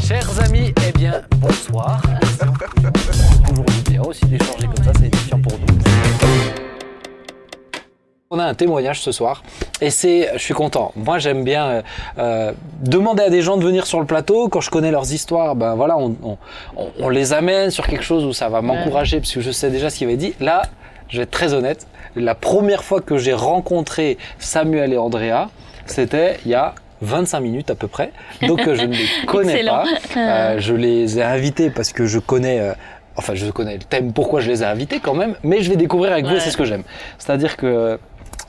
Chers amis, eh bien, bonsoir. Toujours bien aussi d'échanger comme ça, c'est édifiant pour nous. On a un témoignage ce soir et je suis content. Moi, j'aime bien demander à des gens de venir sur le plateau. Quand je connais leurs histoires, ben voilà, on les amène sur quelque chose où ça va m'encourager parce que je sais déjà ce qu'il va dire. Là, je vais être très honnête. La première fois que j'ai rencontré Samuel et Andrea, c'était il y a 25 minutes à peu près, donc je ne les connais pas. Je les ai invités parce que je connais le thème, pourquoi je les ai invités quand même, mais je vais découvrir avec vous et c'est ce que j'aime. C'est-à-dire que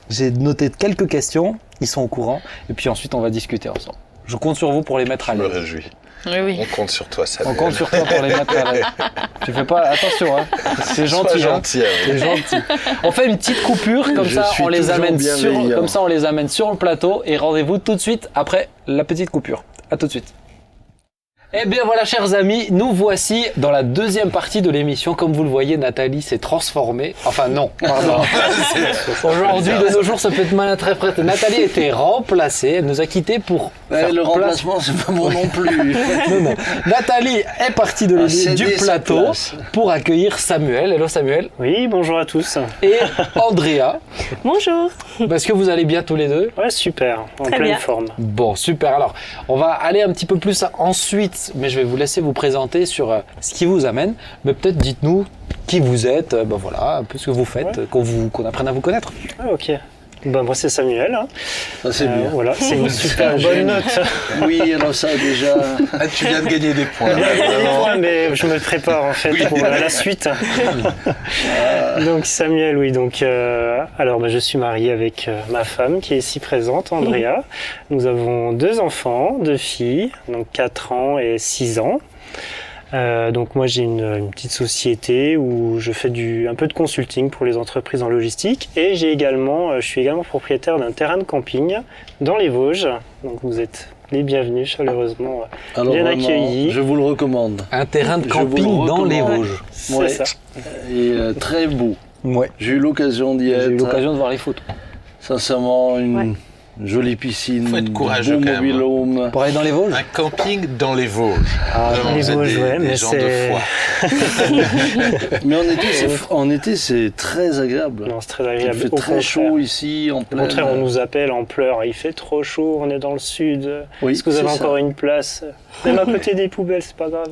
j'ai noté quelques questions, ils sont au courant, et puis ensuite on va discuter ensemble. Je compte sur vous pour les mettre à l'aise. Je me réjouis. Oui. On compte sur toi, Samuel. On compte sur toi pour les mettre à l'aise. Tu fais pas attention, hein. C'est gentil. C'est gentil. On fait une petite coupure, comme ça on les amène sur le plateau et rendez-vous tout de suite après la petite coupure. À tout de suite. Eh bien voilà, chers amis, nous voici dans la deuxième partie de l'émission. Comme vous le voyez, Nathalie s'est transformée. Enfin non, pardon. Aujourd'hui, de nos jours, ça peut être mal interprété. Nathalie était remplacée, elle nous a quittés pour faire le remplacement, c'est pas bon non plus. non. Nathalie est partie du plateau pour accueillir Samuel. Hello Samuel. Oui, bonjour à tous. Et Andrea. Bonjour. Est-ce que vous allez bien tous les deux? Ouais, super, en Très pleine bien. forme. Bon, super. Alors, on va aller un petit peu plus ensuite, mais je vais vous laisser vous présenter sur ce qui vous amène. Mais peut-être dites-nous qui vous êtes, voilà, un peu ce que vous faites, qu'on apprenne à vous connaître. Ah, ok. Moi c'est Samuel. Hein. Ça c'est bien. Voilà, c'est une super bonne note. Oui, alors ça déjà. Tu viens de gagner des points. Mais je me prépare en fait pour la suite. Donc Samuel, oui. Donc je suis marié avec ma femme qui est ici présente, Andrea. Nous avons 2 enfants, 2 filles, donc 4 ans et 6 ans. Donc moi j'ai une petite société où je fais un peu de consulting pour les entreprises en logistique et je suis également propriétaire d'un terrain de camping dans les Vosges. Donc vous êtes les bienvenus chaleureusement bien accueillis. Je vous le recommande. Un terrain de camping dans les Vosges. C'est ça. Et très beau. Ouais. J'ai eu l'occasion d'y être. J'ai eu l'occasion de voir les photos. Sincèrement, une jolie piscine, Faut être courageux beau quand même, mobil-home. Pour aller dans les Vosges. Un camping dans les Vosges. Vraiment, les vous êtes Vosges, des mais gens de foi. Mais en été, c'est très agréable. Non, c'est très Il agréable. fait Au très contraire. chaud ici, en Au plein. contraire, on nous appelle en pleurs. Il fait trop chaud, on est dans le sud. Oui, Est-ce que vous avez c'est ça. encore une place? Même à côté des poubelles, c'est pas grave.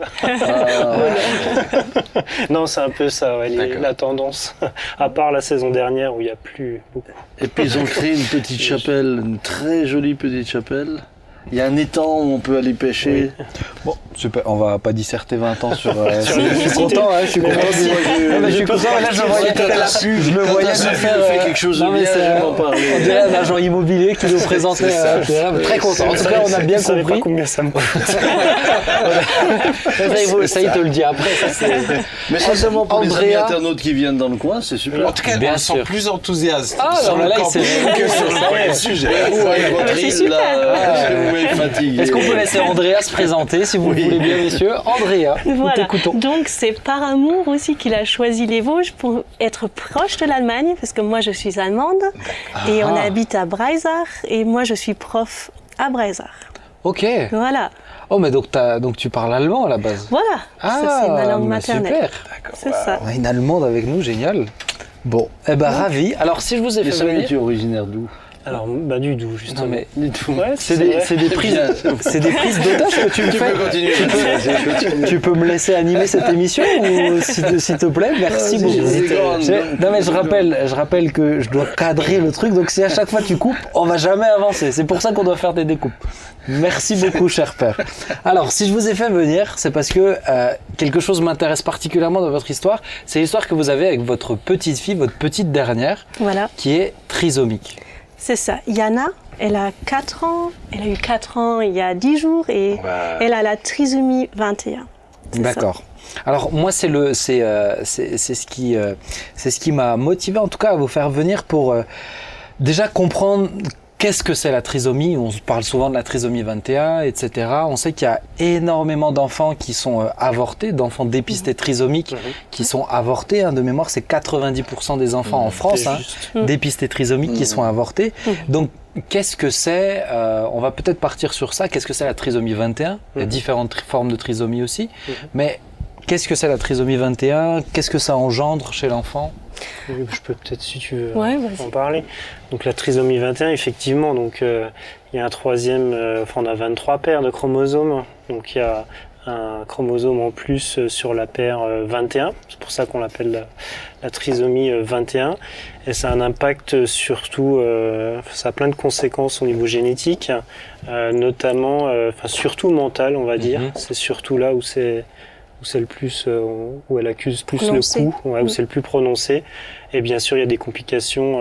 Non, c'est un peu ça, la tendance. À part la saison dernière où il n'y a plus beaucoup. Et puis ils ont créé une petite chapelle, une très jolie petite chapelle. Il y a un étang où on peut aller pêcher. Bon, super. On va pas disserter 20 ans sur. Sur je suis l'université. content, je suis content. Merci. Je suis content. Là, je voyais je me voyais fait quelque chose de bien, je vais en parler. On dirait un agent immobilier qui nous présentait. Très content. En tout cas, on a bien Je savais pas compris. combien ça me coûte. Ça, il te le dit après. Ça, c'est... Mais sincèrement, pour les Andrea. amis internautes qui viennent dans le coin, c'est super. En tout cas, Bien on sent sûr. plus enthousiaste Ah, sur non, le là, camping c'est- que sur le premier sujet. Vous, avec votre C'est île, super. là, est-ce que vous êtes fatigué? Est-ce qu'on peut laisser Andrea se présenter, si vous le voulez bien, messieurs? Andrea, nous Voilà. t'écoutons. Donc c'est par amour aussi qu'il a choisi les Vosges pour être proche de l'Allemagne, parce que moi je suis allemande et on habite à Breisach et moi je suis prof à Breisach. Ok. Voilà, Oh, mais donc tu parles allemand à la base. voilà. Ça c'est ma langue mais maternelle. Super. C'est ça. On a une allemande avec nous, génial. Bon, ravi. Alors, si je vous ai Et fait Samuel, venir... tu es originaire d'où? Alors, du Doubs, justement. Non, mais Du tout. Ouais, c'est vrai. des prises d'otages que tu me Tu fais. peux continuer. Tu peux me laisser animer cette émission ou s'il te plaît, merci beaucoup. Non mais je rappelle que je dois cadrer le truc, donc si à chaque fois tu coupes, on va jamais avancer. C'est pour ça qu'on doit faire des découpes. Merci beaucoup, cher père. Alors, si je vous ai fait venir, c'est parce que quelque chose m'intéresse particulièrement dans votre histoire. C'est l'histoire que vous avez avec votre petite fille, votre petite dernière, Voilà, qui est trisomique. c'est ça. Yana, elle a 4 ans, elle a eu 4 ans il y a 10 jours et elle a la trisomie 21. C'est D'accord. Alors moi c'est ce qui m'a motivé en tout cas à vous faire venir pour déjà comprendre qu'est-ce que c'est la trisomie. On parle souvent de la trisomie 21, etc. On sait qu'il y a énormément d'enfants qui sont avortés, d'enfants dépistés trisomiques qui sont avortés. De mémoire, c'est 90% des enfants en France dépistés trisomiques qui sont avortés. Donc qu'est-ce que c'est, on va peut-être partir sur ça, qu'est-ce que c'est la trisomie 21 ? Il y a différentes formes de trisomie aussi, mais qu'est-ce que c'est la trisomie 21 ? Qu'est-ce que ça engendre chez l'enfant ? Je peux peut-être, si tu veux, vas-y. en parler. Donc la trisomie 21, effectivement, donc il y a un troisième, on a 23 paires de chromosomes, donc il y a un chromosome en plus sur la paire 21, c'est pour ça qu'on l'appelle la trisomie 21, et ça a un impact surtout, ça a plein de conséquences au niveau génétique, notamment, surtout mental, on va dire, c'est surtout là où c'est le plus, où elle accuse plus prononcé. Le coup, où c'est le plus prononcé. Et bien sûr, il y a des complications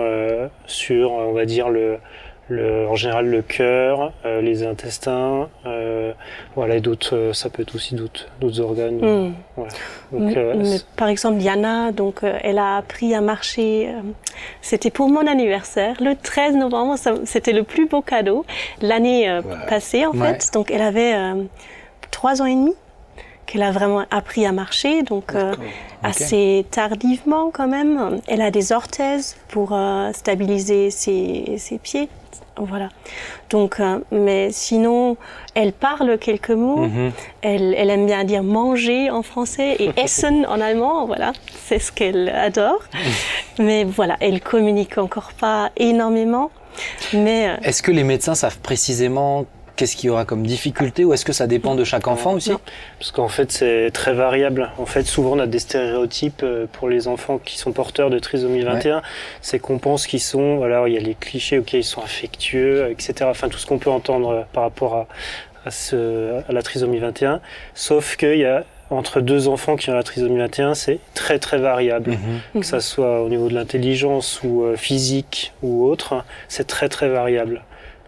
sur, on va dire, en général, le cœur, les intestins, et d'autres, ça peut être aussi d'autres organes. Voilà. Donc, mais par exemple, Diana, donc, elle a appris à marcher, c'était pour mon anniversaire, le 13 novembre, c'était le plus beau cadeau, l'année passée en fait, donc elle avait 3 ans et demi. Qu'elle a vraiment appris à marcher, donc assez tardivement quand même. Elle a des orthèses pour stabiliser ses pieds, voilà. Donc, mais sinon, elle parle quelques mots. Elle aime bien dire manger en français et essen en allemand, voilà, c'est ce qu'elle adore. Mais voilà, elle communique encore pas énormément. Mais est-ce que les médecins savent précisément qu'est-ce qu'il y aura comme difficulté ou est-ce que ça dépend de chaque enfant aussi ? Non. Parce qu'en fait, c'est très variable. En fait, souvent, on a des stéréotypes pour les enfants qui sont porteurs de trisomie 21. C'est qu'on pense qu'ils sont, il y a les clichés, ils sont affectueux, etc. Enfin, tout ce qu'on peut entendre par rapport à la trisomie 21. Sauf qu'il y a entre 2 enfants qui ont la trisomie 21, c'est très très variable. Que ça soit au niveau de l'intelligence ou physique ou autre, c'est très très variable.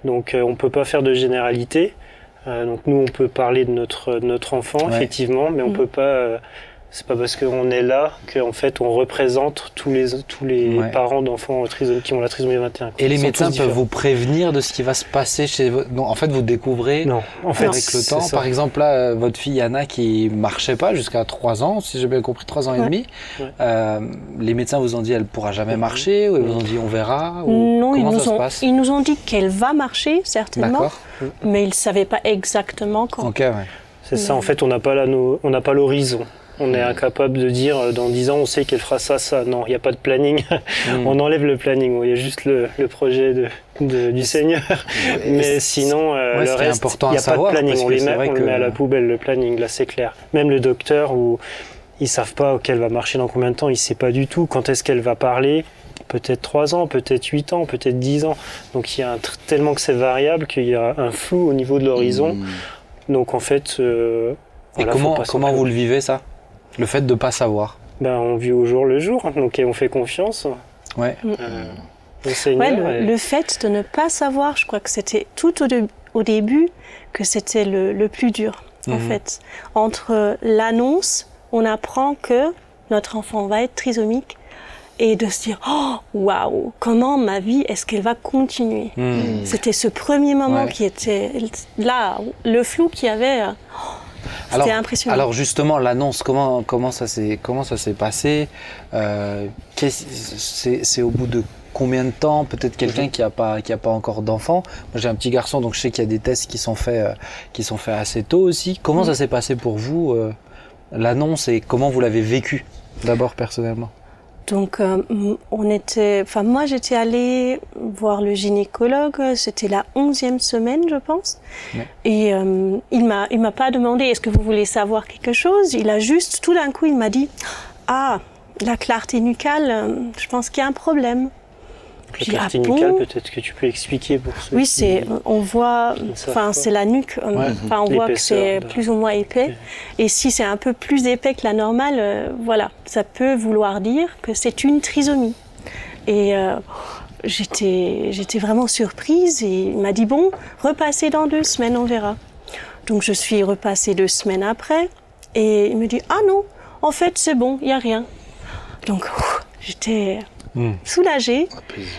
Donc on ne peut pas faire de généralité. Donc nous, on peut parler de notre enfant, effectivement, mais on peut pas... c'est pas parce qu'on est là qu'en fait on représente tous les parents d'enfants qui ont la trisomie 21. Et les médecins peuvent vous prévenir de ce qui va se passer chez vous ? Non, en fait, vous découvrez avec le temps. Par exemple, là, votre fille Anna qui marchait pas jusqu'à 3 ans, si j'ai bien compris, 3 ans et demi. Les médecins vous ont dit elle pourra jamais marcher, ou ils vous ont dit on verra, ou non, comment ça se passe ? ils nous ont dit qu'elle va marcher certainement, mais ils savaient pas exactement quand. Ok, ouais. C'est ça. En fait, on n'a pas l'horizon. On est incapable de dire dans 10 ans on sait qu'elle fera ça. Non, il n'y a pas de planning. On enlève le planning. Il y a juste le projet du Seigneur. Mais sinon, le reste, il n'y a pas de planning. On le met à la poubelle, le planning. Là, c'est clair. Même le docteur, ils ne savent pas qu'elle va marcher dans combien de temps. Il ne sait pas du tout quand est-ce qu'elle va parler. Peut-être 3 ans, peut-être 8 ans, peut-être 10 ans. Donc il y a tellement que c'est variable qu'il y a un flou au niveau de l'horizon. Donc en fait... et comment vous le vivez ça ? Le fait de ne pas savoir. On vit au jour le jour, donc on fait confiance au Seigneur. Le fait de ne pas savoir, je crois que c'était tout au début que c'était le plus dur, en fait. Entre l'annonce, on apprend que notre enfant va être trisomique, et de se dire oh waouh, comment ma vie est-ce qu'elle va continuer. C'était ce premier moment qui était là, le flou qu'il y avait. C'était impressionnant. Alors justement, l'annonce, comment ça s'est passé c'est au bout de combien de temps ? Peut-être quelqu'un qui a pas encore d'enfant. Moi, j'ai un petit garçon, donc je sais qu'il y a des tests qui sont faits assez tôt aussi. Comment ça s'est passé pour vous, l'annonce, et comment vous l'avez vécu d'abord personnellement ? Donc, moi, j'étais allée voir le gynécologue, c'était la 11e semaine, je pense. Et il m'a pas demandé, est-ce que vous voulez savoir quelque chose ? Il a juste, tout d'un coup, il m'a dit, la clarté nucale, je pense qu'il y a un problème. La clarté nucale, peut-être que tu peux expliquer pour ceux on voit, c'est la nuque, on voit que c'est plus ou moins épais. Et si c'est un peu plus épais que la normale, ça peut vouloir dire que c'est une trisomie. Et j'étais vraiment surprise et il m'a dit bon, repassez dans 2 semaines, on verra. Donc je suis repassée 2 semaines après et il me dit ah non, en fait c'est bon, il n'y a rien. Donc j'étais soulagée.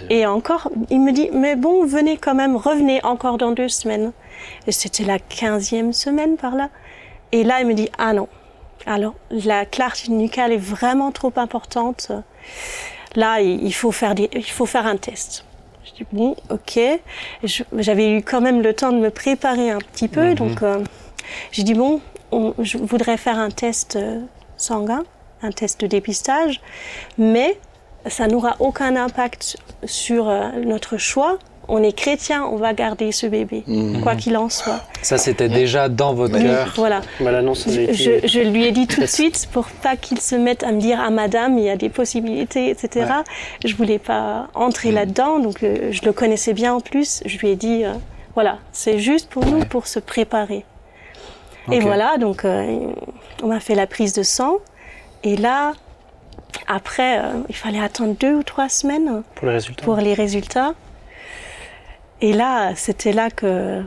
Et encore, il me dit, mais bon, venez quand même, revenez encore dans 2 semaines. Et c'était la 15e semaine par là. Et là, il me dit, ah non. Alors, la clarté nucale est vraiment trop importante. Là, il faut faire un test. Je dis bon, ok. J'avais eu quand même le temps de me préparer un petit peu, donc j'ai dit bon, je voudrais faire un test sanguin, un test de dépistage, mais ça n'aura aucun impact sur notre choix. On est chrétien, on va garder ce bébé, quoi qu'il en soit. Ça, c'était déjà dans votre cœur. Voilà. Bah, l'annonce avait été... Je lui ai dit tout de suite, pour pas qu'il se mette à me dire « Ah madame, il y a des possibilités, etc. Ouais. » Je voulais pas entrer là-dedans, donc je le connaissais bien en plus. Je lui ai dit voilà, c'est juste pour nous, pour se préparer. Okay. Et voilà, donc on m'a fait la prise de sang. Et là, après, il fallait attendre 2 ou 3 semaines pour les résultats. Et là, c'était là que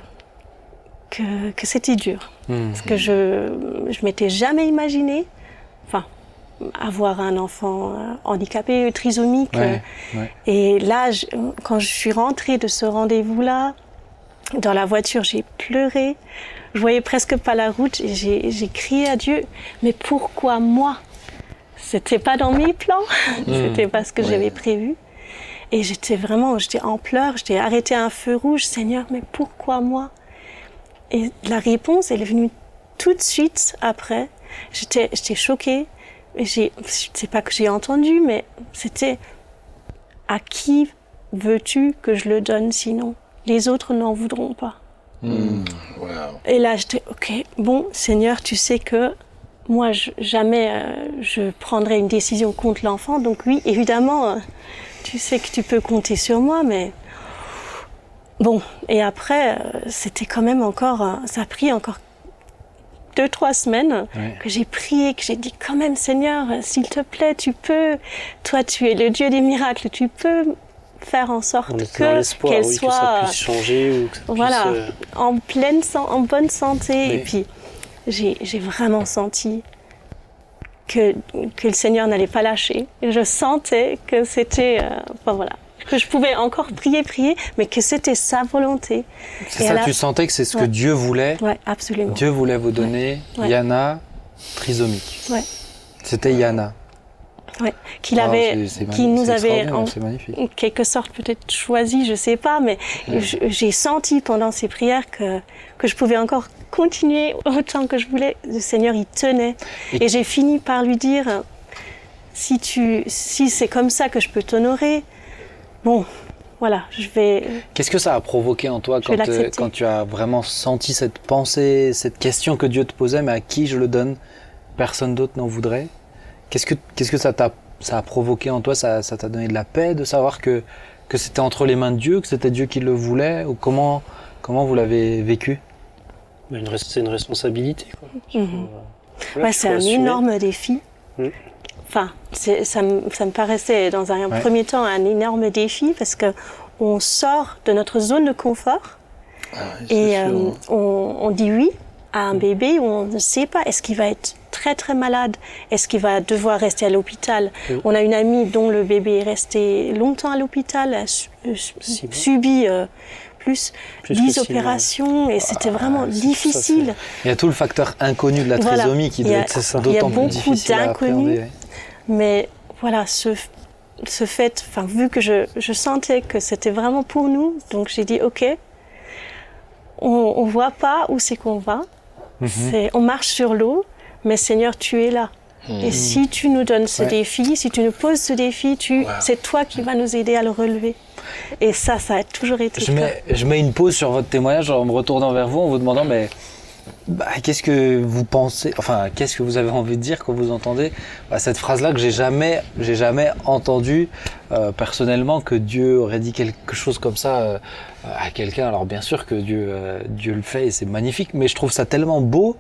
c'était dur. Parce que je m'étais jamais imaginé, enfin, avoir un enfant handicapé, trisomique. Ouais. Et là, quand je suis rentrée de ce rendez-vous-là, dans la voiture, j'ai pleuré. Je voyais presque pas la route. Et j'ai crié à Dieu, mais pourquoi moi? C'était pas dans mes plans. C'était pas ce que j'avais prévu. Et j'étais en pleurs, j'étais arrêtée à un feu rouge. Seigneur, mais pourquoi moi? Et la réponse, elle est venue tout de suite après. J'étais choquée. Et c'est pas que j'ai entendu, mais c'était à qui veux-tu que je le donne sinon? Les autres n'en voudront pas. Wow. Et là, j'étais ok, bon, Seigneur, tu sais que moi, jamais je prendrai une décision contre l'enfant. Donc oui, évidemment... tu sais que tu peux compter sur moi, mais bon. Et après, c'était quand même ça a pris encore 2-3 semaines que j'ai prié, que j'ai dit quand même, Seigneur, s'il te plaît, tu peux. Toi, tu es le Dieu des miracles, tu peux faire en sorte qu'elle soit, que ça puisse changer ou que ça puisse, en bonne santé. Oui. Et puis, j'ai vraiment senti que le Seigneur n'allait pas lâcher. Et je sentais que c'était, que je pouvais encore prier, mais que c'était sa volonté. C'est ça, tu sentais que c'est ce que Dieu voulait. Oui, absolument. Dieu voulait vous donner Yana trisomique. Ouais. C'était Yana. Oui, qui nous avait en quelque sorte peut-être choisi, je sais pas, mais j'ai senti pendant ces prières que je pouvais encore continuer autant que je voulais. Le Seigneur, il tenait. Et j'ai fini par lui dire, si c'est comme ça que je peux t'honorer, bon, voilà, je vais... Qu'est-ce que ça a provoqué en toi quand tu as vraiment senti cette pensée, cette question que Dieu te posait, mais à qui je le donne? Personne d'autre n'en voudrait. Qu'est-ce que ça a provoqué en toi? Ça t'a donné de la paix de savoir que c'était entre les mains de Dieu, que c'était Dieu qui le voulait? Ou comment vous l'avez vécu? C'est une responsabilité, quoi. C'est un énorme défi. Enfin, ça me paraissait dans un premier temps un énorme défi parce qu'on sort de notre zone de confort et on dit oui à un bébé où on ne sait pas, est-ce qu'il va être très très malade, est-ce qu'il va devoir rester à l'hôpital. On a une amie dont le bébé est resté longtemps à l'hôpital, a subi plus 10 opérations et c'était vraiment difficile. Il y a tout le facteur inconnu de la trisomie qui doit être d'autant plus difficile à appréhender. Il y a beaucoup d'inconnus, mais voilà, ce fait, vu que je sentais que c'était vraiment pour nous, donc j'ai dit ok, on voit pas où c'est qu'on va, on marche sur l'eau, mais Seigneur, tu es là. Et si tu nous donnes ce défi, si tu nous poses ce défi, c'est toi qui vas nous aider à le relever. Et ça a toujours été je mets une pause sur votre témoignage en me retournant vers vous, en vous demandant qu'est-ce que vous pensez, qu'est-ce que vous avez envie de dire quand vous entendez cette phrase-là que j'ai jamais entendue personnellement, que Dieu aurait dit quelque chose comme ça à quelqu'un. Alors bien sûr que Dieu le fait et c'est magnifique, mais je trouve ça tellement beau.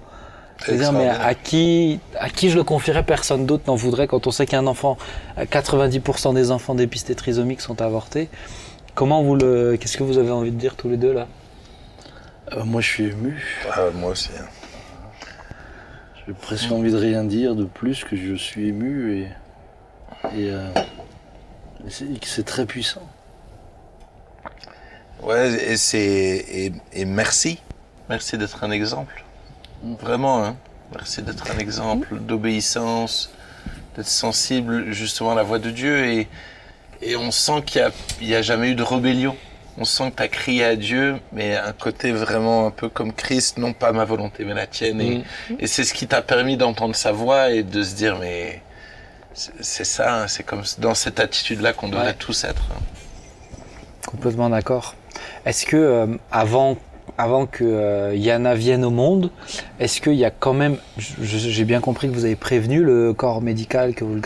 C'est-à-dire, mais à qui je le confierais? Personne d'autre n'en voudrait, quand on sait qu'un enfant, 90% des enfants dépistés trisomiques sont avortés. Qu'est-ce que vous avez envie de dire tous les deux là? Moi je suis ému. Moi aussi. J'ai presque envie de rien dire de plus que je suis ému et c'est très puissant. Ouais, et merci. Merci d'être un exemple. Vraiment, hein. Merci d'être un exemple d'obéissance, d'être sensible justement à la voix de Dieu et on sent qu'il y a jamais eu de rébellion. On sent que tu as crié à Dieu, mais un côté vraiment un peu comme Christ, non pas ma volonté, mais la tienne. Et c'est ce qui t'a permis d'entendre sa voix et de se dire, mais c'est ça, c'est comme dans cette attitude-là qu'on devrait tous être. Complètement d'accord. Est-ce que avant que Yana vienne au monde, est-ce qu'il y a quand même, j'ai bien compris que vous avez prévenu le corps médical que vous le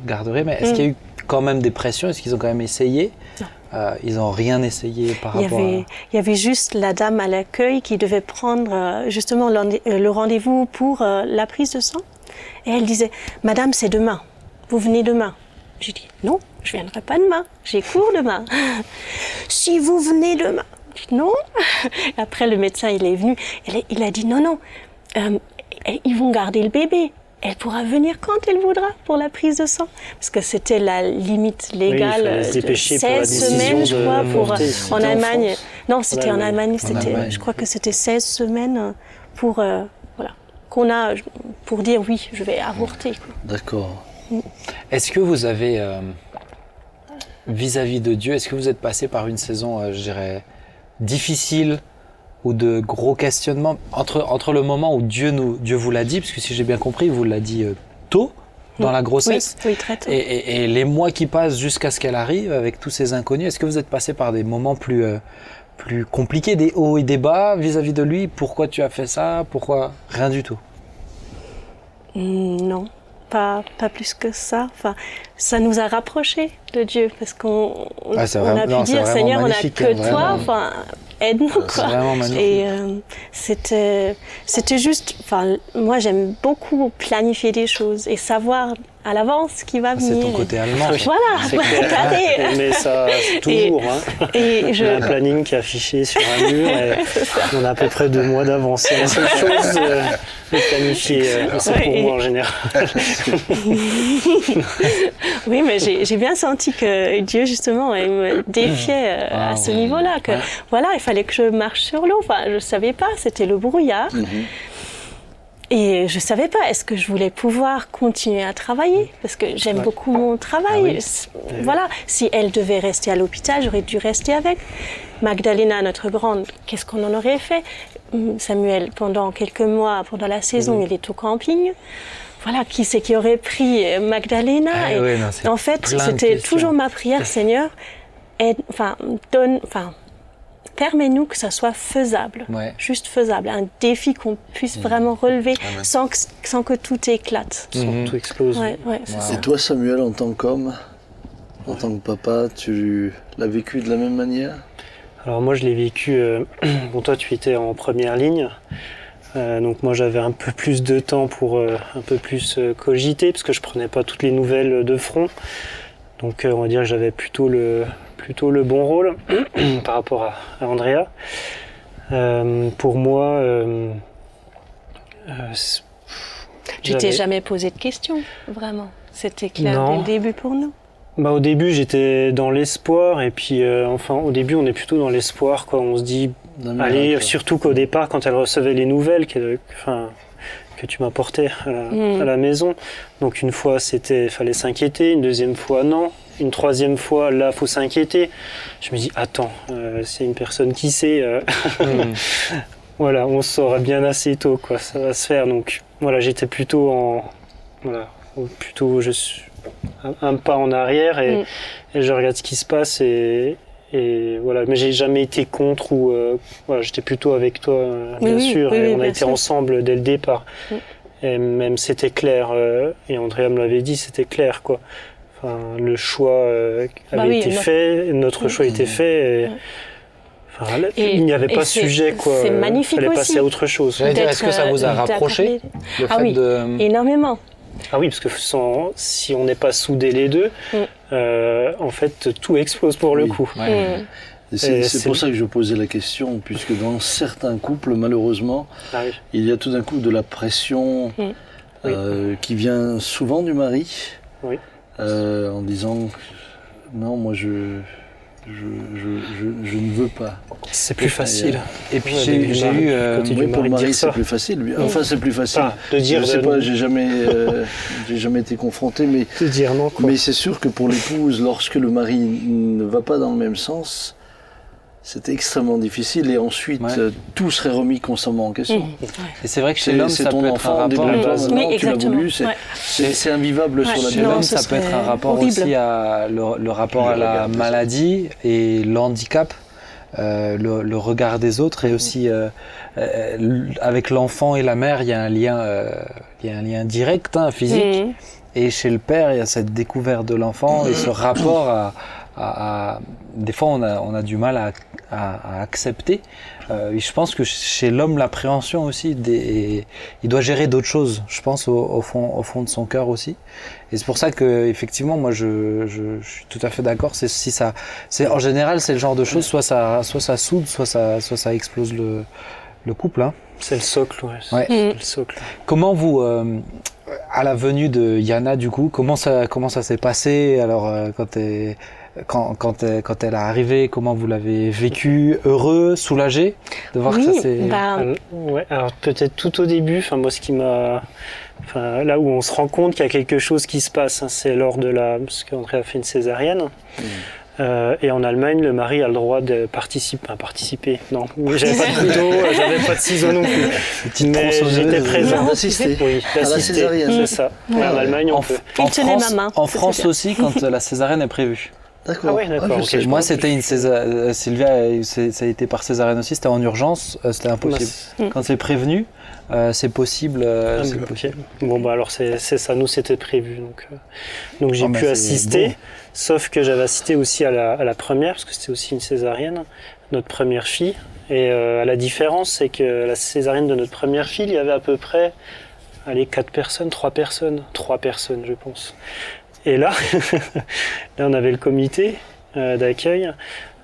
garderez, mais est-ce qu'il y a eu quand même des pressions? Est-ce qu'ils ont quand même essayé? Ils n'ont rien essayé par rapport à... Il y avait juste la dame à l'accueil qui devait prendre justement le rendez-vous pour la prise de sang. Et elle disait, Madame, c'est demain. Vous venez demain. J'ai dit, non, je ne viendrai pas demain. J'ai cours demain. Si vous venez demain. J'ai dit, non. Après, le médecin, il est venu. Il a dit, non, ils vont garder le bébé. Elle pourra venir quand elle voudra pour la prise de sang. Parce que c'était la limite légale de 16 semaines, je crois, en Allemagne. Non, c'était en Allemagne. Je crois que c'était 16 semaines pour, qu'on a pour dire oui, je vais avorter. Quoi. D'accord. Est-ce que vous avez, vis-à-vis de Dieu, est-ce que vous êtes passé par une saison, je dirais, difficile ou de gros questionnements entre le moment où Dieu vous l'a dit, parce que si j'ai bien compris, il vous l'a dit tôt dans la grossesse, oui, très tôt. Et les mois qui passent jusqu'à ce qu'elle arrive avec tous ces inconnus, est-ce que vous êtes passé par des moments plus compliqués, des hauts et des bas vis-à-vis de lui? Pourquoi tu as fait ça? Pourquoi? Rien du tout. Non. Pas plus que ça. Enfin, ça nous a rapprochés de Dieu parce qu'on a pu dire Seigneur, on n'a que toi. Enfin, aide-nous quoi. C'est vraiment magnifique. Et c'était juste. Enfin, moi j'aime beaucoup planifier des choses et savoir à l'avance ce qui va venir. C'est ton côté allemand. Voilà. Mais ça, toujours. On a un planning qui est affiché sur un mur et on a à peu près 2 mois d'avance. C'est la seule chose de planifier. C'est pour moi en général. Oui, mais j'ai bien senti que Dieu, justement, il me défiait à ce niveau-là. Que voilà, il fallait que je marche sur l'eau. Enfin, je ne savais pas, c'était le brouillard. Et je ne savais pas, est-ce que je voulais pouvoir continuer à travailler? Parce que j'aime beaucoup mon travail. Voilà, si elle devait rester à l'hôpital, j'aurais dû rester avec. Magdalena, notre grande, qu'est-ce qu'on en aurait fait? Samuel, pendant quelques mois, pendant la saison, il est au camping. Voilà, qui c'est qui aurait pris Magdalena? En fait, c'était toujours ma prière, Seigneur, permets-nous que ça soit faisable, juste faisable, un défi qu'on puisse vraiment relever sans que tout éclate. Sans que tout explose. Et toi, Samuel, en tant qu'homme, en tant que papa, tu l'as vécu de la même manière? Alors moi, je l'ai vécu... Bon, toi, tu étais en première ligne. Donc moi, j'avais un peu plus de temps pour un peu plus cogiter, parce que je prenais pas toutes les nouvelles de front. Donc on va dire que j'avais plutôt le bon rôle par rapport à Andrea. Pour moi, tu t'es jamais posé de questions, vraiment? C'était clair dès le début pour nous? Au début, j'étais dans l'espoir, et puis au début, on est plutôt dans l'espoir, quoi. On se dit, allez, surtout qu'au départ, quand elle recevait les nouvelles, que tu m'apportais à la maison. Donc une fois, fallait s'inquiéter, une deuxième fois, non. Une troisième fois, là, faut s'inquiéter. Je me dis, attends, c'est une personne qui sait. Voilà, on saura bien assez tôt, quoi, ça va se faire. Donc voilà, j'étais plutôt je suis un pas en arrière et je regarde ce qui se passe et voilà. Mais j'ai jamais été contre ou j'étais plutôt avec toi, bien sûr. Et on a été ensemble dès le départ. Et même c'était clair. Et Andrea me l'avait dit, c'était clair, quoi. Enfin, le choix avait été fait, notre choix était fait. Il n'y avait pas sujet, quoi. C'est magnifique aussi. Il fallait passer à autre chose. J'allais dire, est-ce que ça vous a rapproché énormément. Ah oui, parce que si on n'est pas soudés les deux, en fait, tout explose pour le coup. C'est pour ça que je posais la question, puisque dans certains couples, malheureusement, il y a tout d'un coup de la pression qui vient souvent du mari, en disant non, moi je Je ne veux pas. C'est plus facile. Et puis j'ai eu... oui, pour le mari, c'est plus facile. Enfin, c'est plus facile. De dire, je sais pas, j'ai jamais été confronté, mais de dire non, quoi. Mais c'est sûr que pour l'épouse, lorsque le mari ne va pas dans le même sens, c'est extrêmement difficile. Et ensuite, tout serait remis constamment en question. Et c'est vrai que chez l'homme, ça peut être un rapport... tu l'as voulu, c'est invivable sur la Chez l'homme, ça peut être un rapport aussi à le rapport à la maladie et le handicap. Le regard des autres et aussi avec l'enfant et la mère, il y a un lien direct, physique. Et chez le père, il y a cette découverte de l'enfant et ce rapport à des fois on a du mal à accepter. Je pense que chez l'homme, l'appréhension aussi, il doit gérer d'autres choses, je pense, au fond de son cœur aussi. Et c'est pour ça que effectivement, moi, je suis tout à fait d'accord. En général, c'est le genre de choses, soit ça soude, soit ça explose le couple. C'est le socle, ouais. C'est le socle. Comment vous, à la venue de Yana, du coup, comment ça s'est passé? Alors, quand elle est arrivée, comment vous l'avez vécu? Heureux, soulagé de voir que ça s'est... Ouais, alors peut-être tout au début, moi ce qui m'a... là où on se rend compte qu'il y a quelque chose qui se passe, c'est lors de parce qu'André a fait une césarienne. Et en Allemagne, le mari a le droit de participer. Non, j'avais pas de couteau, j'avais pas de ciseaux non plus. Mais j'étais présent. D'assister. Oui, à la césarienne. C'est ça. Ouais. En Allemagne, on peut. En France aussi, quand la césarienne est prévue. D'accord. Ah oui, d'accord. Moi, c'était une césarienne. Sylvia, ça a été par césarienne aussi. C'était en urgence. C'était impossible. Quand c'est prévenu, c'est possible. Bon, alors c'est ça. Nous, c'était prévu. Donc j'ai pu assister. Beau. Sauf que j'avais assisté aussi à la première, parce que c'était aussi une césarienne, notre première fille. Et la différence, c'est que la césarienne de notre première fille, il y avait à peu près 3 personnes, je pense. Et là, on avait le comité d'accueil.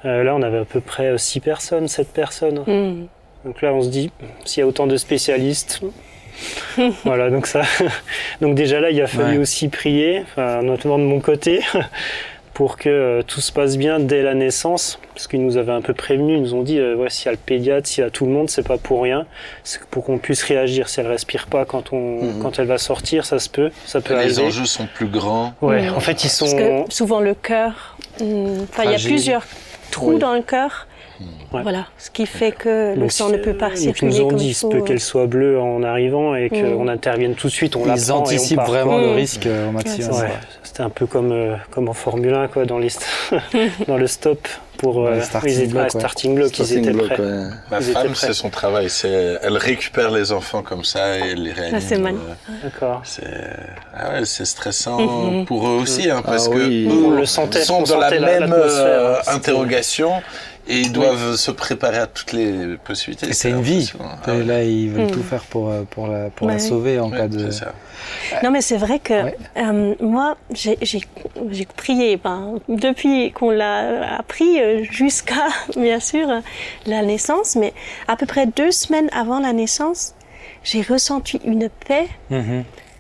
Là, on avait à peu près 6 personnes, 7 personnes. Donc là, on se dit, s'il y a autant de spécialistes... Voilà, donc déjà là, il a fallu aussi prier, notamment de mon côté, pour que tout se passe bien dès la naissance, parce qu'ils nous avaient un peu prévenus, ils nous ont dit, s'il y a le pédiatre, s'il y a tout le monde, c'est pas pour rien, c'est pour qu'on puisse réagir. Si elle respire pas quand elle va sortir, ça peut arriver. Les enjeux sont plus grands. Ouais, en fait, ils sont... Parce que souvent le cœur, il y a plusieurs trous dans le cœur. Ouais. Voilà, ce qui fait que le sang ne peut pas circuler. Ils nous ont dit, il se peut qu'elle soit bleue en arrivant et qu'on intervienne tout de suite, on la prend. Ils anticipent vraiment le risque au maximum. Ouais, c'était un peu comme en Formule 1, quoi, dans le stop. Pour starting block, ils étaient prêts. Ma femme, c'est son travail. Elle récupère les enfants comme ça et elle les réanime. C'est magnifique. D'accord. C'est stressant pour eux aussi, parce que eux sont dans la même interrogation. Et ils doivent se préparer à toutes les possibilités. Et c'est une vie. Là, ils veulent tout faire pour la sauver en cas de... C'est ça. Non, mais c'est vrai que moi, j'ai prié depuis qu'on l'a appris jusqu'à, bien sûr, la naissance. Mais à peu près 2 semaines avant la naissance, j'ai ressenti une paix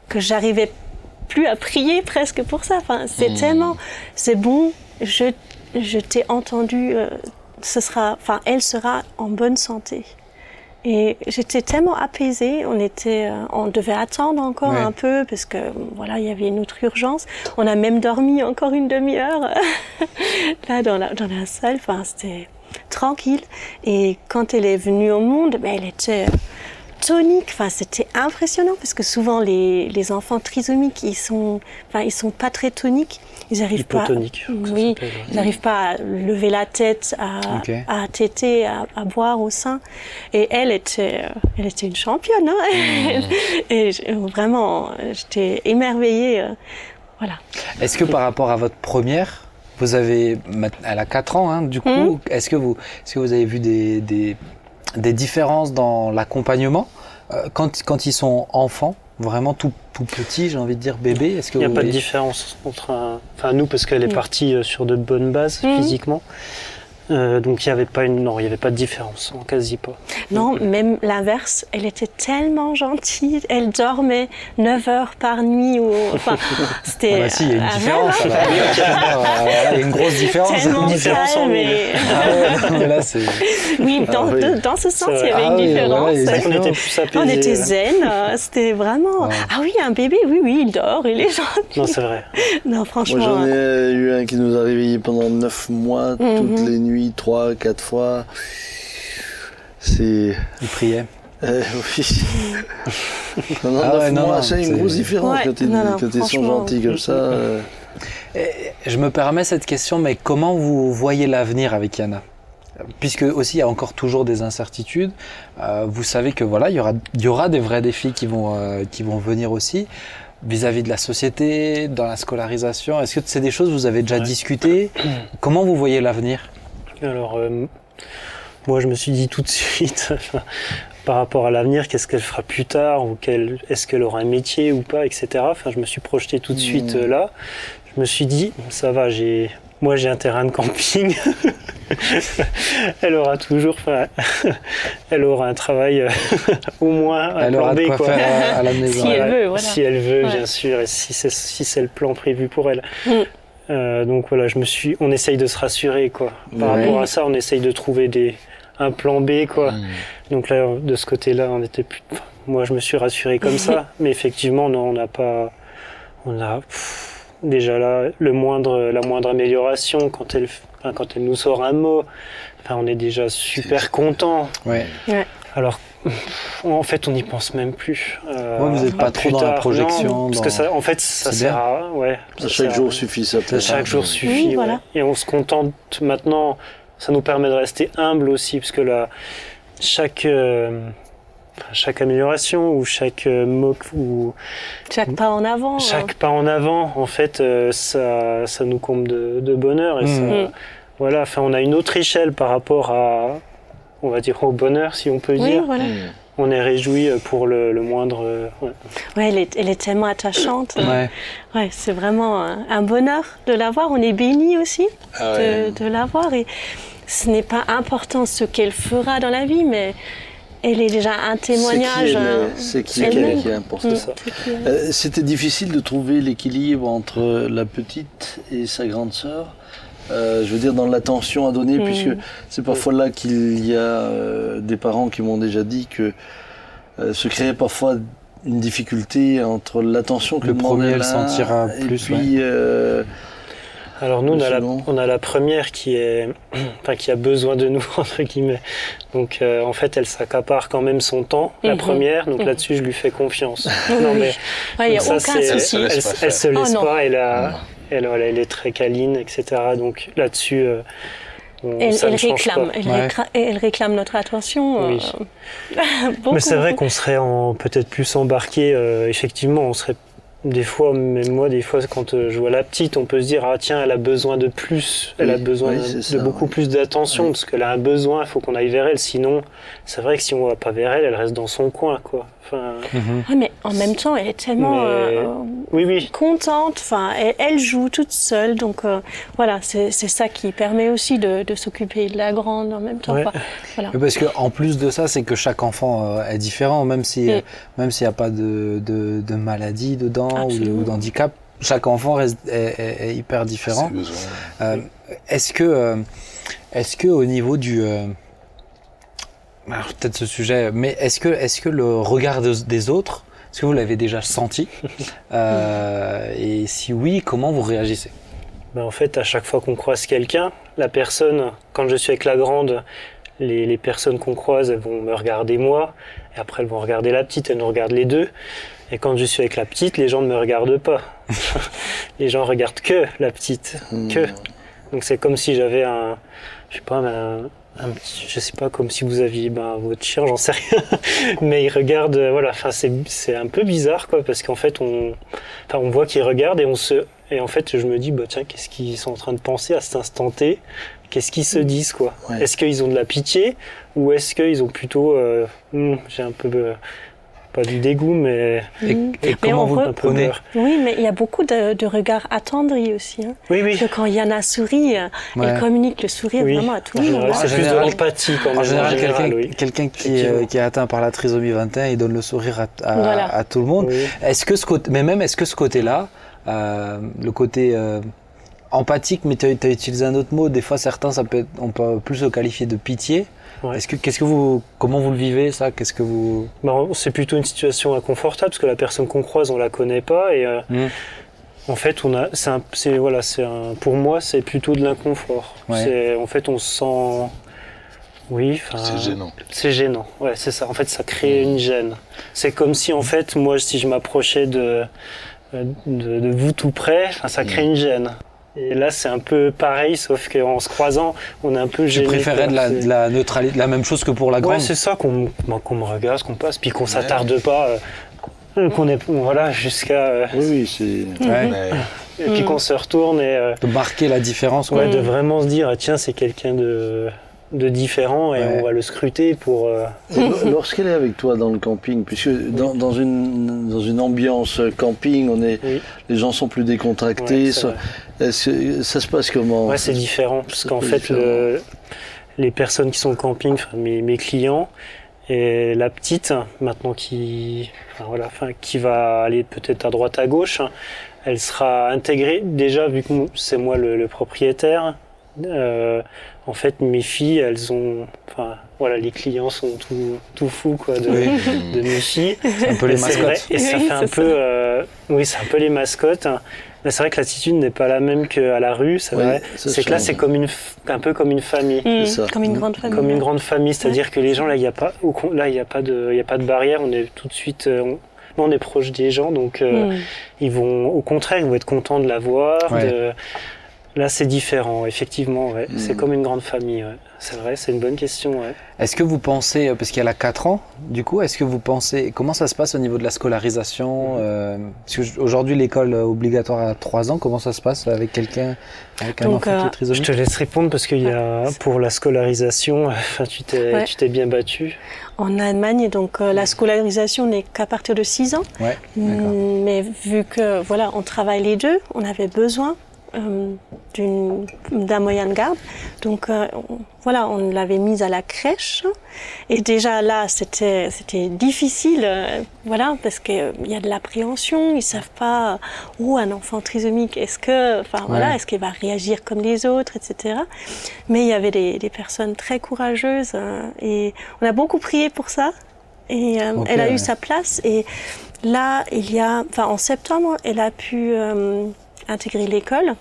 que j'arrivais plus à prier presque pour ça. C'est tellement... C'est bon, je t'ai entendu... elle sera en bonne santé. Et j'étais tellement apaisée, on devait attendre encore un peu parce que il y avait une autre urgence. On a même dormi encore une demi-heure là dans la salle. C'était tranquille. Et quand elle est venue au monde, elle était tonique. C'était impressionnant parce que souvent les enfants trisomiques, ils sont pas très toniques. Ils n'arrivent pas. Ils n'arrivent pas à lever la tête, à téter, à boire au sein. Et elle était une championne. Et vraiment, j'étais émerveillée. Voilà. Est-ce que par rapport à votre première, elle a 4 ans, du coup, est-ce que vous avez vu des différences dans l'accompagnement quand ils sont enfants? Vraiment tout petit, j'ai envie de dire bébé. Est-ce que il n'y a pas de différence entre nous, parce qu'elle est partie sur de bonnes bases physiquement. Donc il n'y avait pas de différence, quasi pas. Non, même l'inverse, elle était tellement gentille, elle dormait 9 heures par nuit. Enfin, c'était... Ah bah si, il y a une différence. Il y a une grosse différence. Tellement Une différence calme, mais... là, c'est... Oui, dans ce sens, il y avait une différence. Voilà, c'est vrai qu'on était plus apaisés. On était zen, c'était vraiment... Ouais. Ah oui, un bébé, oui, il dort, il est gentil. Non, c'est vrai. Non, franchement... Moi, j'en ai eu un qui nous a réveillés pendant 9 mois, toutes les nuits, 3, 4 fois. Il priait. Oui. C'est une grosse différence quand ils sont gentils comme ça. Je me permets cette question, mais comment vous voyez l'avenir avec Yana ? Puisque aussi il y a encore toujours des incertitudes, vous savez que voilà, il y aura des vrais défis qui vont venir aussi vis-à-vis de la société, dans la scolarisation. Est-ce que c'est des choses que vous avez déjà discutées ? Comment vous voyez l'avenir ? Alors, moi je me suis dit tout de suite, par rapport à l'avenir, qu'est-ce qu'elle fera plus tard, ou est-ce qu'elle aura un métier ou pas, etc. Enfin, je me suis projeté tout de suite là. Je me suis dit, ça va, moi j'ai un terrain de camping. Elle aura un travail au moins à elle aura de quoi quoi. faire à la maison. Si elle veut, voilà. Si elle veut, bien sûr, et si c'est le plan prévu pour elle. Donc voilà, on essaye de se rassurer quoi. Par rapport à ça, on essaye de trouver un plan B quoi. Donc là, de ce côté-là, moi je me suis rassuré comme ça, mais effectivement, non, on a déjà là la moindre amélioration quand elle nous sort un mot, on est déjà super content. Ouais. Alors en fait, on n'y pense même plus. Vous n'êtes pas trop dans la projection. Non, parce que ça, en fait, ça sert à... chaque jour suffit ça. Chaque jour suffit, voilà. Et on se contente maintenant, ça nous permet de rester humble aussi, parce que là, chaque amélioration ou chaque mot ou... Chaque pas en avant. Chaque pas en avant, en fait, ça nous comble de bonheur. Et ça, voilà, on a une autre échelle par rapport à... on va dire au bonheur, si on peut dire. Voilà. On est réjouis pour le moindre... elle est tellement attachante. C'est vraiment un bonheur de la voir. On est bénis aussi de la voir. Et ce n'est pas important ce qu'elle fera dans la vie, mais elle est déjà un témoignage. C'est qui est important. C'était difficile de trouver l'équilibre entre la petite et sa grande sœur. Je veux dire, dans l'attention à donner, puisque c'est parfois là qu'il y a des parents qui m'ont déjà dit que se créait parfois une difficulté entre l'attention que le premier le sentira plus. Et puis, alors nous, on a la première qui a besoin de nous, entre guillemets. Donc en fait, elle s'accapare quand même son temps, la première. Donc là-dessus, je lui fais confiance. Non mais il n'y a aucun souci. Elle se laisse pas. Elle est très câline, etc. Donc là-dessus, elle réclame notre attention. Oui. Mais c'est vrai qu'on serait peut-être plus embarqué. Effectivement, on serait des fois, même moi, quand je vois la petite, on peut se dire tiens, elle a besoin de plus, elle a besoin de beaucoup plus d'attention parce qu'elle a un besoin. Il faut qu'on aille vers elle. Sinon, c'est vrai que si on va pas vers elle, elle reste dans son coin, quoi. Mais en même temps, elle est tellement contente. Elle joue toute seule, donc voilà, c'est ça qui permet aussi de s'occuper de la grande en même temps. Voilà. Parce que en plus de ça, c'est que chaque enfant est différent, même s'il n'y a pas de maladie dedans ou d'handicap. Chaque enfant est hyper différent. Est-ce que au niveau du alors peut-être ce sujet, mais est-ce que le regard des autres, est-ce que vous l'avez déjà senti et si oui, comment vous réagissez ? En fait, à chaque fois qu'on croise quelqu'un, la personne, quand je suis avec la grande, les personnes qu'on croise, elles vont me regarder moi, et après elles vont regarder la petite, elles nous regardent les deux. Et quand je suis avec la petite, les gens ne me regardent pas. Les gens regardent que la petite, que. Donc c'est comme si j'avais je sais pas, comme si vous aviez votre chien, j'en sais rien, mais il regarde, c'est un peu bizarre, quoi, parce qu'en fait, on voit qu'ils regardent et en fait, je me dis, tiens, qu'est-ce qu'ils sont en train de penser à cet instant T ? Qu'est-ce qu'ils se disent, quoi ? Est-ce qu'ils ont de la pitié ou est-ce qu'ils ont plutôt, j'ai un peu pas du dégoût, mais Et comment vous le prenez? Oui, mais il y a beaucoup de regards attendris aussi. Hein. Oui. Parce que quand Yana sourit, elle communique le sourire vraiment à tout le monde. C'est plus de l'empathie quand même. En général, quelqu'un qui est atteint par la trisomie 21, il donne le sourire à tout le monde. Oui. Est-ce que ce côté-là, le côté empathique, mais tu as utilisé un autre mot, des fois certains, on peut plus le qualifier de pitié. Ouais. Comment vous le vivez ça? C'est plutôt une situation inconfortable parce que la personne qu'on croise, on la connaît pas et en fait, pour moi, c'est plutôt de l'inconfort. Ouais. En fait, on se sent, c'est gênant. C'est gênant, ouais, c'est ça. En fait, ça crée une gêne. C'est comme si, en fait, moi, si je m'approchais de vous tout près, ça crée une gêne. Et là, c'est un peu pareil, sauf qu'en se croisant, on est un peu gêné. Tu préférais de la neutralité, la même chose que pour la grande? Ouais, c'est ça, qu'on me regarde, qu'on passe, puis qu'on s'attarde pas, jusqu'à... Oui, c'est... Et puis qu'on se retourne et... de marquer la différence. Ouais, de vraiment se dire, tiens, c'est quelqu'un de différent et on va le scruter pour... Lorsqu'elle est avec toi dans le camping, puisque dans une ambiance camping, les gens sont plus décontractés, ça se passe comment? Ouais, c'est différent, parce qu'en fait, les personnes qui sont au camping, mes clients, et la petite, maintenant qui va aller peut-être à droite à gauche, elle sera intégrée, déjà vu que c'est moi le propriétaire. En fait, mes filles, les clients sont tout fous de mes filles. C'est un peu les mascottes. Et ça fait un peu, c'est un peu les mascottes. Mais c'est vrai que l'attitude n'est pas la même qu'à la rue, c'est vrai. C'est que là, c'est un peu comme une famille. Comme une grande famille. Comme une grande famille, c'est-à-dire que les gens, là, il n'y a pas de barrière. On est tout de suite, on est proche des gens, donc ils vont, au contraire, ils vont être contents de la voir. Ouais. Là, c'est différent, effectivement. Ouais. C'est comme une grande famille. Ouais. C'est vrai, c'est une bonne question. Ouais. Est-ce que vous pensez, parce qu'elle a 4 ans, du coup, comment ça se passe au niveau de la scolarisation parce qu'aujourd'hui, l'école obligatoire à 3 ans, comment ça se passe avec un enfant qui est trisomique? Je te laisse répondre parce qu'il y a, pour la scolarisation, tu t'es bien battu. En Allemagne, donc la scolarisation n'est qu'à partir de 6 ans. Ouais, mais vu que, on travaille les deux, on avait besoin d'un moyen de garde. Donc on l'avait mise à la crèche et déjà là c'était difficile parce qu'il y a de l'appréhension, ils savent pas un enfant trisomique est-ce qu'il va réagir comme les autres, etc. Mais il y avait des personnes très courageuses et on a beaucoup prié pour ça et elle a eu sa place et là en septembre elle a pu intégrer l'école.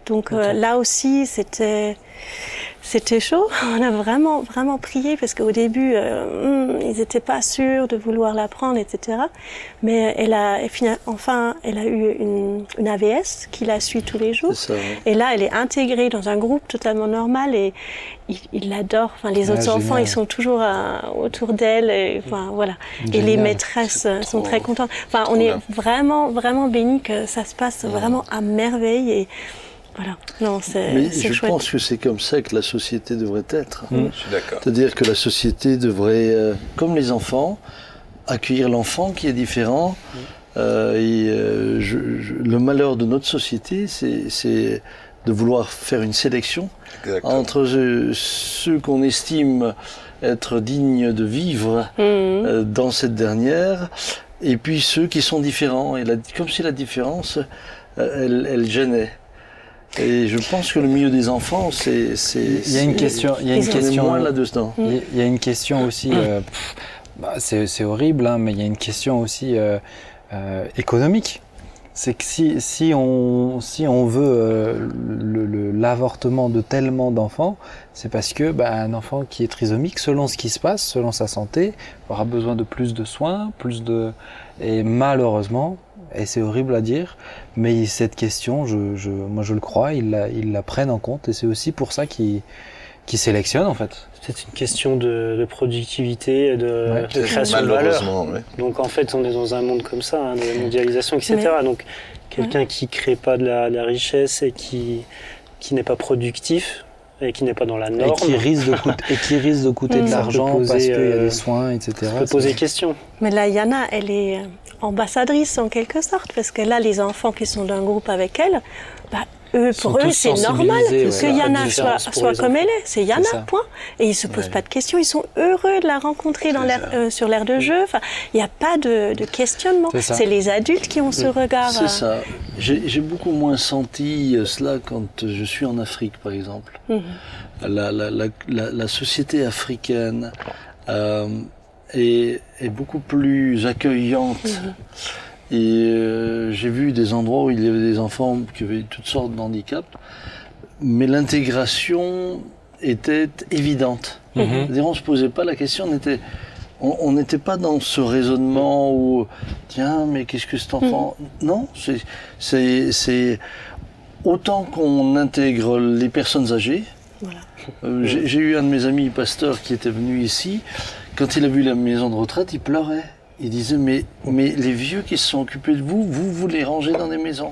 Donc là aussi, c'était chaud. On a vraiment, vraiment prié parce qu'au début, ils n'étaient pas sûrs de vouloir l'apprendre, etc. Mais elle a eu une AVS qui la suit tous les jours. Ça, ouais. Et là, elle est intégrée dans un groupe totalement normal et il l'adore. Les autres enfants, ils sont toujours autour d'elle. Et les maîtresses sont très contentes. On est vraiment, vraiment bénis que ça se passe vraiment à merveille. Et voilà. Non, Mais c'est je chouette. pense que c'est comme ça que la société devrait être. Je suis d'accord. C'est-à-dire que la société devrait, comme les enfants, accueillir l'enfant qui est différent. Le malheur de notre société, c'est de vouloir faire une sélection entre ceux qu'on estime être dignes de vivre dans cette dernière, et puis ceux qui sont différents. Et comme si la différence, elle gênait. Et je pense que le milieu des enfants, il y a une question moins là-dedans. Il y a une question aussi, c'est horrible, mais il y a une question aussi économique. C'est que si on veut l'avortement de tellement d'enfants, c'est parce que un enfant qui est trisomique, selon ce qui se passe, selon sa santé, aura besoin de plus de soins, et malheureusement, et c'est horrible à dire, mais cette question, moi je le crois, ils la prennent en compte, et c'est aussi pour ça qu'ils sélectionnent en fait. C'est une question de productivité, de création de valeur. Donc en fait, on est dans un monde comme ça, de mondialisation, etc. Donc quelqu'un qui crée pas de la richesse et qui n'est pas productif, et qui n'est pas dans la norme. Et qui risque de coûter de l'argent parce qu'il y a des soins, etc. Ça peut poser question. Mais là, Yana, elle est ambassadrice en quelque sorte, parce que là, les enfants qui sont d'un groupe avec elle, pour eux, c'est normal que Yana soit comme elle est. C'est Yana, point. Et ils ne se posent pas de questions. Ils sont heureux de la rencontrer sur l'aire de jeu. Enfin, il n'y a pas de questionnement. C'est les adultes qui ont ce regard. C'est ça. J'ai beaucoup moins senti cela quand je suis en Afrique, par exemple. La société africaine est beaucoup plus accueillante. Et j'ai vu des endroits où il y avait des enfants qui avaient toutes sortes de handicaps, mais l'intégration était évidente. C'est-à-dire, on ne se posait pas la question, on n'était pas dans ce raisonnement où tiens, mais qu'est-ce que cet enfant... Non, c'est autant qu'on intègre les personnes âgées. Voilà. J'ai eu un de mes amis pasteurs qui était venu ici. Quand il a vu la maison de retraite, il pleurait. Il disait, mais les vieux qui se sont occupés de vous les rangez dans des maisons.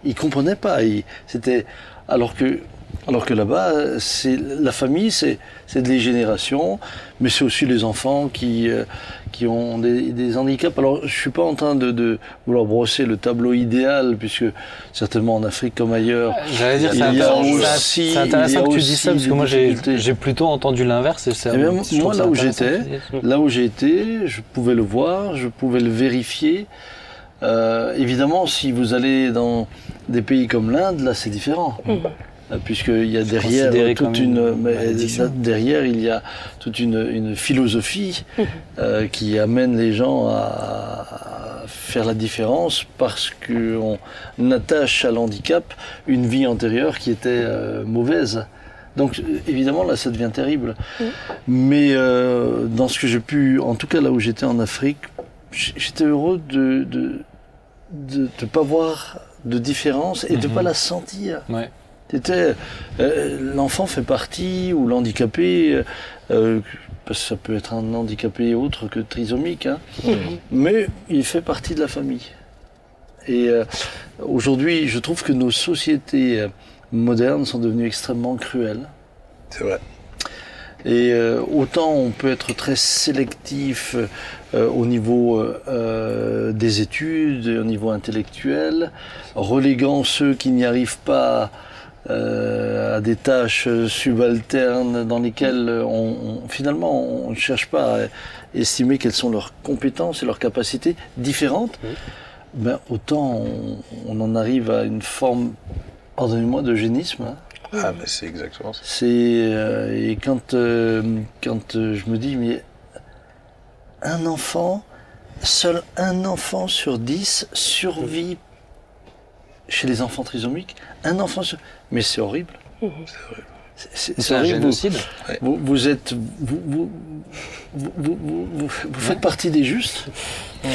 Il comprenait pas. Alors que là-bas, la famille, c'est des générations, mais c'est aussi les enfants qui ont des handicaps. Alors, je suis pas en train de vouloir brosser le tableau idéal, puisque certainement en Afrique comme ailleurs, j'allais dire, c'est intéressant que tu dis ça, parce que moi j'ai plutôt entendu l'inverse. Moi, là où j'étais, je pouvais le voir, je pouvais le vérifier. Évidemment, si vous allez dans des pays comme l'Inde, là, c'est différent. Puisqu'il y a derrière il y a toute une philosophie qui amène les gens à faire la différence, parce qu'on attache à l'handicap une vie antérieure qui était mauvaise. Donc évidemment là ça devient terrible. Mais dans ce que j'ai pu, en tout cas là où j'étais en Afrique, j'étais heureux de pas voir de différence et de pas la sentir. L'enfant fait partie, ou l'handicapé, parce que ça peut être un handicapé autre que trisomique, mais il fait partie de la famille. Et aujourd'hui, je trouve que nos sociétés modernes sont devenues extrêmement cruelles. C'est vrai. Et autant on peut être très sélectif au niveau des études, au niveau intellectuel, reléguant ceux qui n'y arrivent pas à des tâches subalternes dans lesquelles finalement on ne cherche pas à estimer quelles sont leurs compétences et leurs capacités différentes, autant on en arrive à une forme, pardonnez-moi, d'eugénisme. Ah, mais c'est exactement ça. Et quand je me dis, mais seul un enfant sur 10 survit chez les enfants trisomiques, mais c'est horrible. C'est un génocide. Vous faites partie des justes.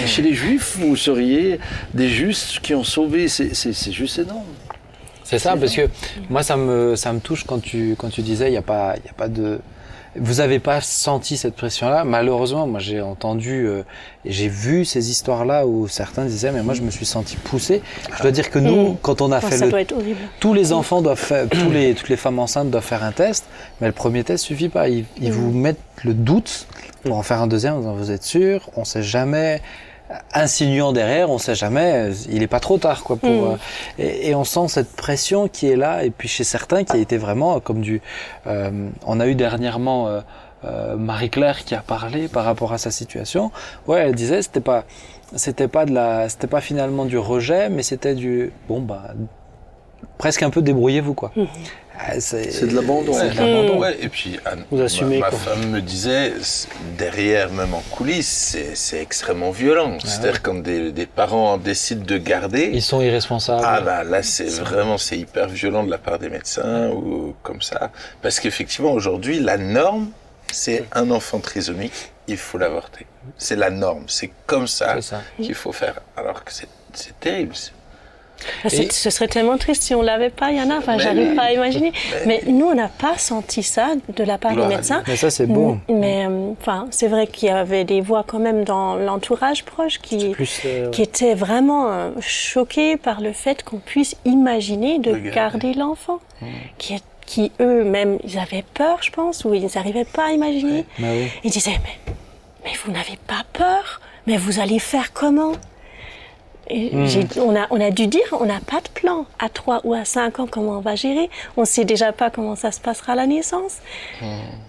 Chez les Juifs, vous seriez des justes qui ont sauvé. C'est juste énorme. C'est ça, parce que moi ça me touche quand tu disais il y a pas de... Vous n'avez pas senti cette pression-là. Malheureusement, moi j'ai entendu et j'ai vu ces histoires-là où certains disaient, mais moi je me suis senti poussé. Je dois dire que nous, quand on a fait ça doit être horrible. Tous les enfants doivent faire, toutes les femmes enceintes doivent faire un test, mais le premier test suffit pas. Ils vous mettent le doute pour en faire un deuxième en disant, vous êtes sûr, on sait jamais, insinuant derrière, on sait jamais, il est pas trop tard quoi pour et on sent cette pression qui est là, et puis chez certains qui a été vraiment comme on a eu dernièrement Marie-Claire qui a parlé par rapport à sa situation. Ouais, elle disait c'était pas finalement du rejet, mais c'était du presque un peu débrouillez-vous quoi. C'est de l'abandon. Ouais, et puis ma femme me disait, derrière, même en coulisses, c'est extrêmement violent. C'est-à-dire quand des parents décident de garder... Ils sont irresponsables. Ah là, c'est hyper violent de la part des médecins ou comme ça. Parce qu'effectivement, aujourd'hui, la norme, c'est un enfant trisomique, il faut l'avorter. C'est la norme, c'est comme ça qu'il faut faire. Alors que c'est terrible. Ce serait tellement triste si on l'avait pas, Yana. Enfin, j'arrive pas à imaginer. Mais nous, on n'a pas senti ça de la part des médecins. Mais ça, c'est beau. Mais c'est vrai qu'il y avait des voix quand même dans l'entourage proche qui étaient vraiment choqués par le fait qu'on puisse imaginer de garder l'enfant, qui qui eux-mêmes, ils avaient peur, je pense, ou ils n'arrivaient pas à imaginer. Bah oui. Ils disaient, mais vous n'avez pas peur? Mais vous allez faire comment? Et on a dû dire, on n'a pas de plan à 3 ou à 5 ans comment on va gérer. On ne sait déjà pas comment ça se passera à la naissance.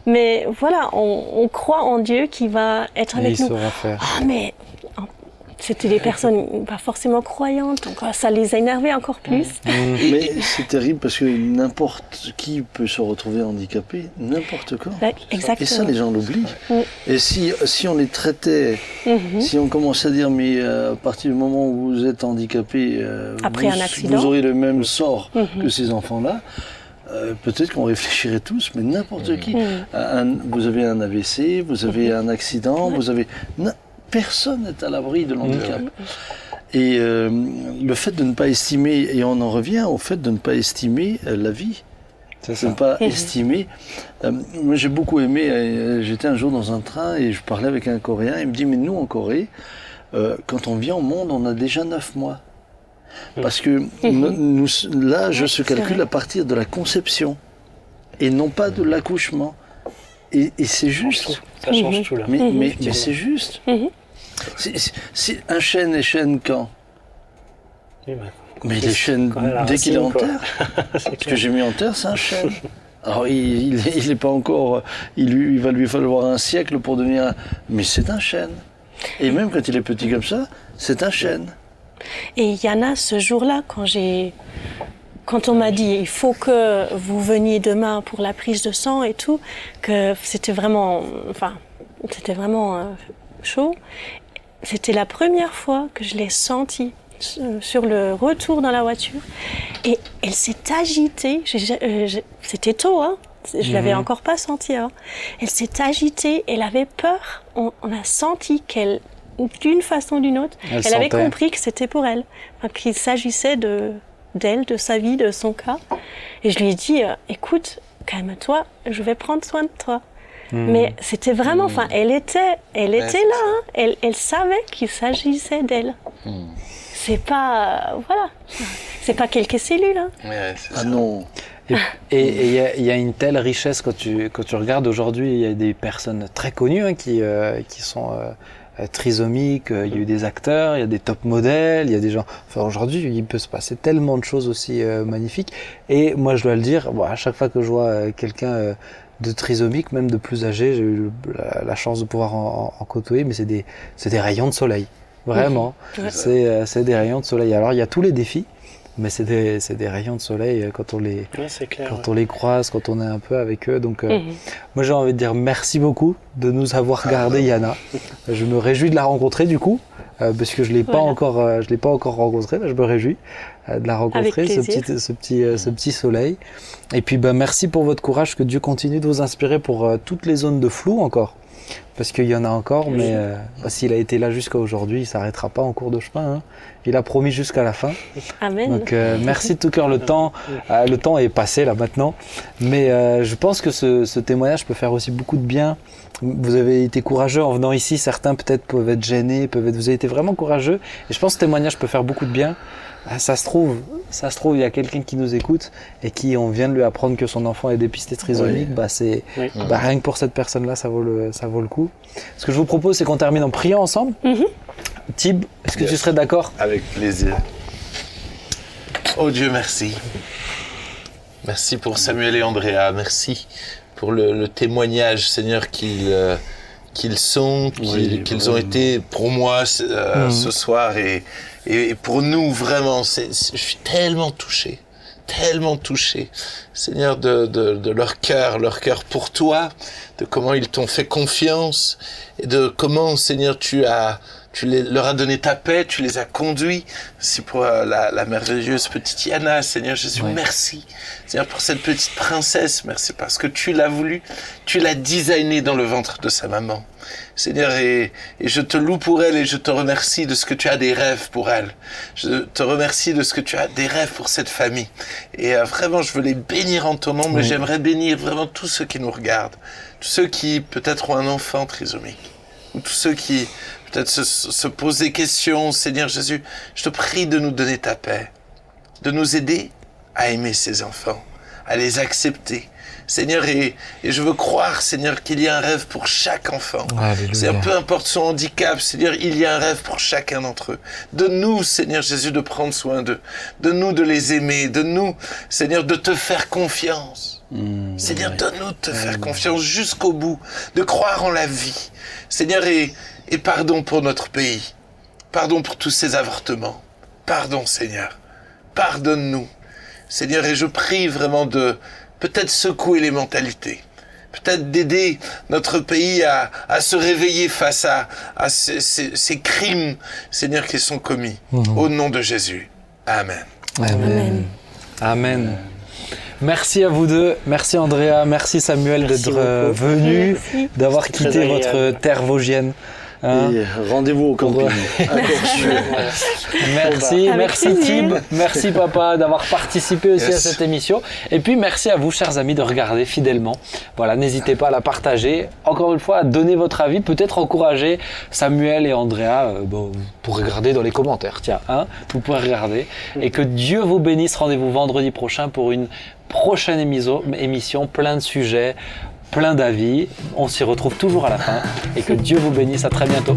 Mais voilà, on croit en Dieu qui va être Et avec il nous. saura faire. Ah, mais c'était des personnes pas forcément croyantes, donc ça les a énervés encore plus. Mais c'est terrible parce que n'importe qui peut se retrouver handicapé, n'importe quand. Exactement. Et ça, les gens l'oublient. Et si on les traitait, si on commençait à dire, mais à partir du moment où vous êtes handicapé, Après un accident, vous aurez le même sort que ces enfants-là, peut-être qu'on réfléchirait tous, mais n'importe qui. Vous avez un AVC, vous avez un accident, vous avez... Personne n'est à l'abri de l'handicap. Et le fait de ne pas estimer, et on en revient au fait de ne pas estimer la vie, de ne pas estimer. Moi j'ai beaucoup aimé, j'étais un jour dans un train et je parlais avec un Coréen, il me dit, mais nous en Corée, quand on vient au monde, on a déjà 9 mois. Parce que l'âge se calcule à partir de la conception et non pas de l'accouchement. Et c'est juste. Ça change tout là. Mais c'est juste. C'est un chêne est chêne quand? Mais les chênes, dès qu'il est en terre. Ce que j'ai mis en terre, c'est un chêne. Alors il n'est pas encore... Il va lui falloir un siècle pour devenir... Mais c'est un chêne. Et même quand il est petit comme ça, c'est un chêne. Et Yana, ce jour-là, quand on m'a dit il faut que vous veniez demain pour la prise de sang et tout, que c'était vraiment chaud. C'était la première fois que je l'ai senti sur le retour dans la voiture. Et elle s'est agitée. C'était tôt, hein. Je l'avais encore pas senti. Hein. Elle s'est agitée. Elle avait peur. On a senti qu'elle, d'une façon ou d'une autre, elle avait compris que c'était pour elle, qu'il s'agissait d'elle, de sa vie, de son cas. Et je lui ai dit, écoute, calme-toi, je vais prendre soin de toi. Mais c'était vraiment, elle était là, hein. Elle savait qu'il s'agissait d'elle. C'est pas, c'est pas quelques cellules. Hein. Ah non. Et il y a une telle richesse quand tu regardes aujourd'hui, il y a des personnes très connues hein, qui sont trisomiques, il y a eu des acteurs, il y a des top modèles, il y a des gens... Enfin aujourd'hui, il peut se passer tellement de choses aussi magnifiques. Et moi je dois le dire, à chaque fois que je vois quelqu'un de trisomique, même de plus âgé, j'ai eu la chance de pouvoir en côtoyer, mais c'est des rayons de soleil. Vraiment, c'est des rayons de soleil. Alors il y a tous les défis, mais c'est des rayons de soleil quand on les croise, quand on est un peu avec eux. Donc moi j'ai envie de dire merci beaucoup de nous avoir gardé Yana. Je me réjouis de la rencontrer du coup, parce que je l'ai pas encore rencontrée. Je me réjouis de la rencontrer, ce petit soleil. Et puis merci pour votre courage, que Dieu continue de vous inspirer pour toutes les zones de flou encore. Parce qu'il y en a encore, mais s'il a été là jusqu'à aujourd'hui, il ne s'arrêtera pas en cours de chemin. Hein. Il a promis jusqu'à la fin. Amen. Donc merci de tout cœur. Le temps est passé là maintenant. Mais je pense que ce témoignage peut faire aussi beaucoup de bien. Vous avez été courageux en venant ici. Certains peut-être peuvent être gênés. Vous avez été vraiment courageux. Et je pense que ce témoignage peut faire beaucoup de bien. Ça se trouve, il y a quelqu'un qui nous écoute et on vient de lui apprendre que son enfant est dépisté trisomique. Rien que pour cette personne-là, ça vaut le coup. Ce que je vous propose, c'est qu'on termine en priant ensemble. Thib, est-ce que tu serais d'accord? Avec plaisir. Oh Dieu, merci. Merci pour Samuel et Andrea. Merci pour le témoignage, Seigneur, qu'ils ont été pour moi ce soir et pour nous vraiment. Je suis tellement touché, Seigneur, de leur cœur pour toi, de comment ils t'ont fait confiance et de comment, Seigneur, leur as donné ta paix, tu les as conduits. C'est pour la merveilleuse petite Yana, Seigneur Jésus, merci. Seigneur, pour cette petite princesse, merci parce que tu l'as voulu, tu l'as designée dans le ventre de sa maman. Seigneur, et je te loue pour elle et je te remercie de ce que tu as des rêves pour elle. Je te remercie de ce que tu as des rêves pour cette famille. Et vraiment, je veux les bénir en ton nom, mais j'aimerais bénir vraiment tous ceux qui nous regardent, tous ceux qui peut-être ont un enfant trisomique, ou tous ceux qui peut-être se posent des questions. Seigneur Jésus, je te prie de nous donner ta paix, de nous aider à aimer ces enfants, à les accepter. Seigneur, et je veux croire, Seigneur, qu'il y a un rêve pour chaque enfant. Seigneur, peu importe son handicap, Seigneur, il y a un rêve pour chacun d'entre eux. Donne-nous, Seigneur Jésus, de prendre soin d'eux. Donne-nous de les aimer. Donne-nous, Seigneur, de te faire confiance. Seigneur, donne-nous de te faire confiance jusqu'au bout, de croire en la vie. Seigneur, et pardon pour notre pays. Pardon pour tous ces avortements. Pardon, Seigneur. Pardonne-nous. Seigneur, et je prie vraiment de peut-être secouer les mentalités, peut-être d'aider notre pays à se réveiller face à ces crimes, Seigneur, qui sont commis. Au nom de Jésus. Amen. Amen. Amen. Merci à vous deux. Merci Andrea, merci Samuel d'être venu, d'avoir quitté votre terre vosgienne. Et rendez-vous au camping. Merci Tib, merci papa d'avoir participé aussi à cette émission. Et puis merci à vous chers amis de regarder fidèlement. Voilà, n'hésitez pas à la partager. Encore une fois, à donner votre avis, peut-être encourager Samuel et Andrea. Vous pourrez regarder dans les commentaires, tiens, vous pourrez regarder. Et que Dieu vous bénisse. Rendez-vous vendredi prochain pour une prochaine émission, plein de sujets, plein d'avis. On s'y retrouve toujours à la fin et que Dieu vous bénisse. À très bientôt.